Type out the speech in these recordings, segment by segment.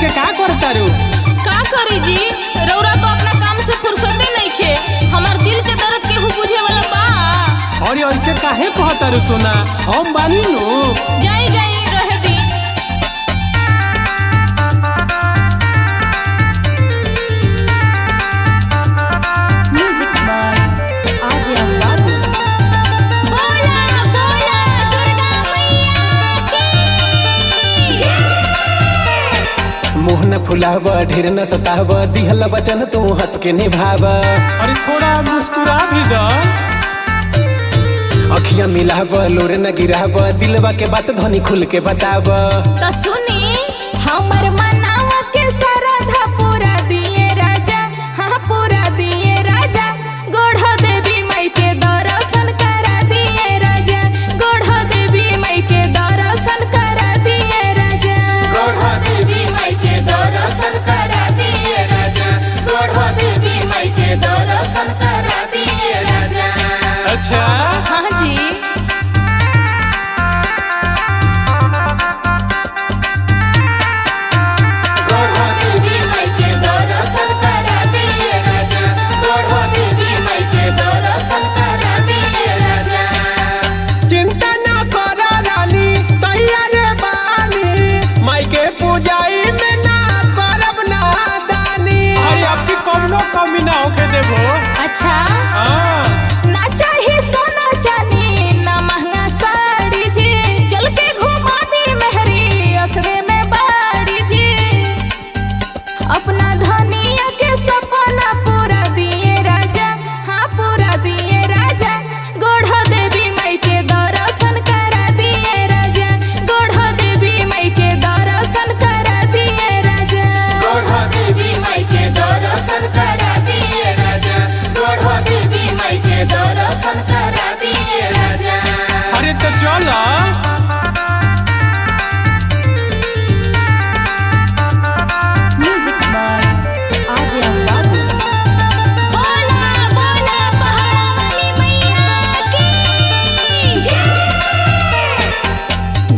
के का करता रू? का करी जी, रौरा तो अपना काम से फुर्सते नहीं खे। हमार दिल के दर्द केहू बुझे वाला बा। और ऐसे काहे कहता रू सोना? हम बानी नु। जाई जाई रहे दी। म्यूजिक बाय आर्या बाबू। बोला बोला दुर्गा मैया की जय। मुँह न फुलाव, ढेर न सताव, दिहल वचन तू हंस के निभाव। अरे थोड़ा मुस्कुरा भी दो। अखियां मिलाव, लोर न गिराव, दिलवा के बात धनी खुल के बताव। तो सुनी, हमर मनावा के श्रद्धा पूरा दिए राजा, हाँ पूरा दिए राजा। गोढ़ देवी माई के दर्शन करा दिए राजा, गोढ़ देवी माई के दर्शन करा दिए राजा, गोढ़ देवी माई के दर्शन करा दिए राजा, गोढ़ देवी माई के दर्शन करा दिए राजा। अच्छा हाँ जी। चिंता न कर रानी, तैयार बानी, माई के पूजाई में ना करब नादानी। अरे आपकी कौनो कमी ना होके देबो। अच्छा हाँ ना चाहिए सोना चांदी ना महंगा साड़ी जी, चल के घुमा दी मेहरी असरे में बाड़ी जी। अपना धनिया के सपना पूरा दिए राजा, हाँ पूरा दिए राजा। गोढ़ देवी माई के दर्शन करा दिए राजा, गोढ़ देवी माई के दर्शन करा दिए राजा, गोढ़ देवी माई के दर्शन करा दिए राजा, गोढ़ देवी माई के दर्शन करा दिए राजा। अरे तो चलो। म्यूजिक बाय आर्या बाबू। बोला बोला पहाड़ा वाली मैया की जय।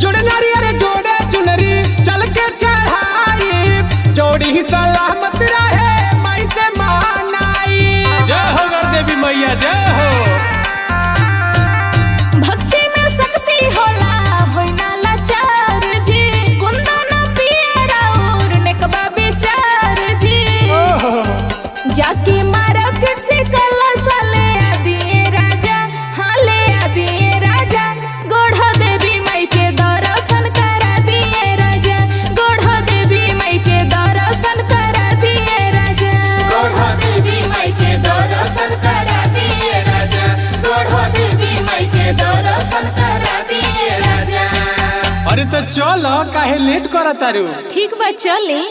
जोड़ नारियर जोड़े चुनरी, चल के चढ़ाई, जोड़ी सलामत रहे माई से मानाई। जय हो गढ़ देवी मैया, जय हो। भक्ति में शक्ति होला, होई ना लाचार जी। कुंदन पियरा और नेकबा विचार जी। जाके मार्केट से कलश ले आ दिए राजा, हाँ ले आ दिए राजा। गोढ़ देवी माई के दर्शन करा दिए राजा, गोढ़ देवी माई के दर्शन करा दिए राजा, गोढ़ देवी माई के दर्शन करा दिए राजा, गोढ़ देवी माई के दर्शन करा दिए राजा। अरे तो चलो, काहे लेट करता रू? ठीक बा चली।